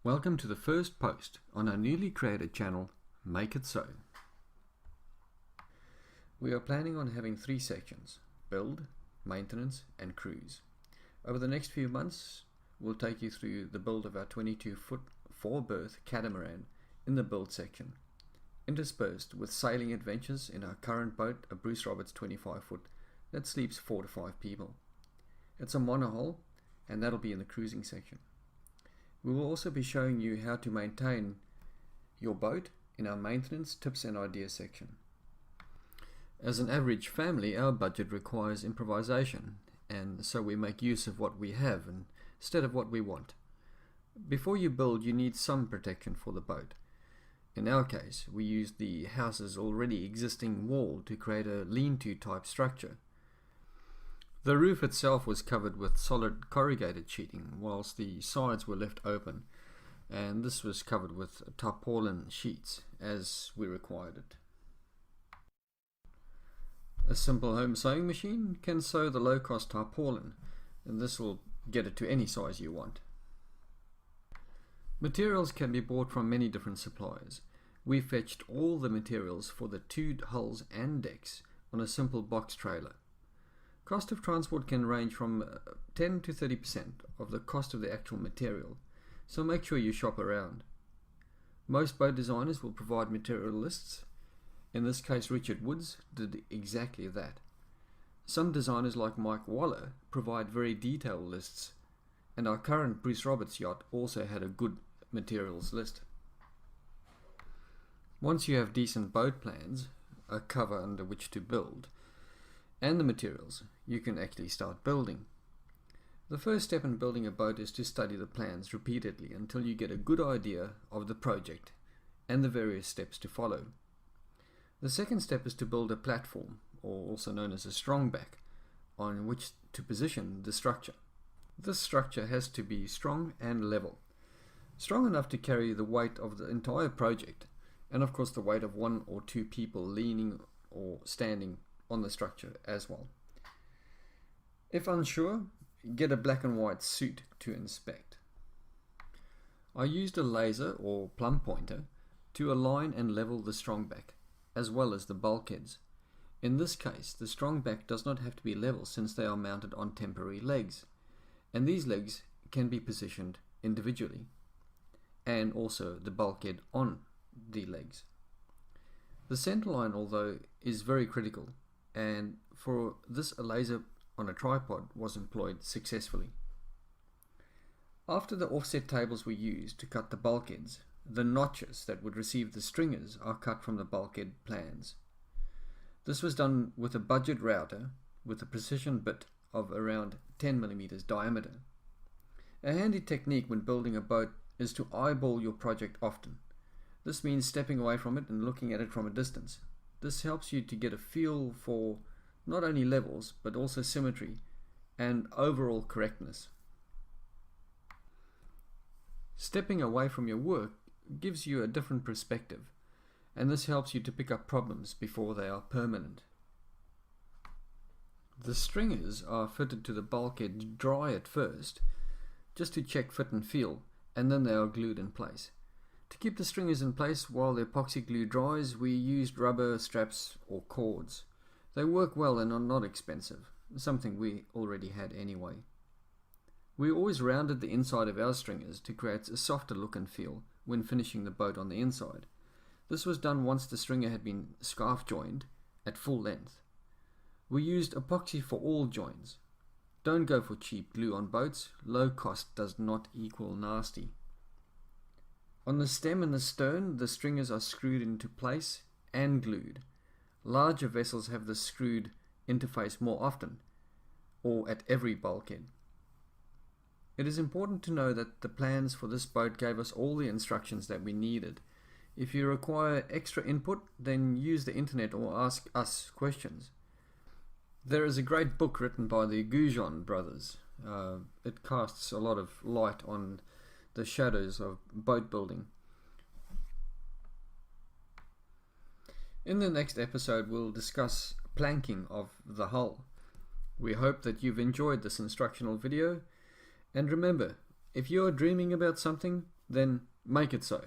Welcome to the first post on our newly created channel, Make It So. We are planning on having 3 sections: build, maintenance and cruise. Over the next few months we'll take you through the build of our 22-foot 4-berth Catamaran in the build section, interspersed with sailing adventures in our current boat, a Bruce Roberts 25-foot that sleeps 4 to 5 people. It's a monohull and that'll be in the cruising section. We will also be showing you how to maintain your boat in our maintenance tips and ideas section. As an average family, our budget requires improvisation, and so we make use of what we have instead of what we want. Before you build, you need some protection for the boat. In our case, we used the house's already existing wall to create a lean-to type structure. The roof itself was covered with solid corrugated sheeting, whilst the sides were left open, and this was covered with tarpaulin sheets as we required it. A simple home sewing machine can sew the low-cost tarpaulin, and this will get it to any size you want. Materials can be bought from many different suppliers. We fetched all the materials for the 2 hulls and decks on a simple box trailer. Cost of transport can range from 10 to 30% of the cost of the actual material, so make sure you shop around. Most boat designers will provide material lists. In this case, Richard Woods did exactly that. Some designers like Mike Waller provide very detailed lists, and our current Bruce Roberts yacht also had a good materials list. Once you have decent boat plans, a cover under which to build, and the materials, you can actually start building. The first step in building a boat is to study the plans repeatedly until you get a good idea of the project and the various steps to follow. The second step is to build a platform, or also known as a strongback, on which to position the structure. This structure has to be strong and level, strong enough to carry the weight of the entire project, and of course the weight of 1 or 2 people leaning or standing on the structure as well. If unsure, get a black and white suit to inspect. I used a laser or plumb pointer to align and level the strongback as well as the bulkheads. In this case, the strongback does not have to be level since they are mounted on temporary legs, and these legs can be positioned individually, and also the bulkhead on the legs. The centerline, although, is very critical, and for this a laser on a tripod was employed successfully. After the offset tables were used to cut the bulkheads, the notches that would receive the stringers are cut from the bulkhead plans. This was done with a budget router with a precision bit of around 10 mm diameter. A handy technique when building a boat is to eyeball your project often. This means stepping away from it and looking at it from a distance. This helps you to get a feel for not only levels but also symmetry and overall correctness. Stepping away from your work gives you a different perspective, and this helps you to pick up problems before they are permanent. The stringers are fitted to the bulkhead dry at first, just to check fit and feel, and then they are glued in place. To keep the stringers in place while the epoxy glue dries, we used rubber straps or cords. They work well and are not expensive, something we already had anyway. We always rounded the inside of our stringers to create a softer look and feel when finishing the boat on the inside. This was done once the stringer had been scarf joined at full length. We used epoxy for all joins. Don't go for cheap glue on boats. Low cost does not equal nasty. On the stem and the stern, the stringers are screwed into place and glued. Larger vessels have the screwed interface more often, or at every bulkhead. It is important to know that the plans for this boat gave us all the instructions that we needed. If you require extra input, then use the internet or ask us questions. There is a great book written by the Goujon brothers. It casts a lot of light on the shadows of boat building. In the next episode we'll discuss planking of the hull. We hope that you've enjoyed this instructional video, and remember, if you are dreaming about something, then make it so.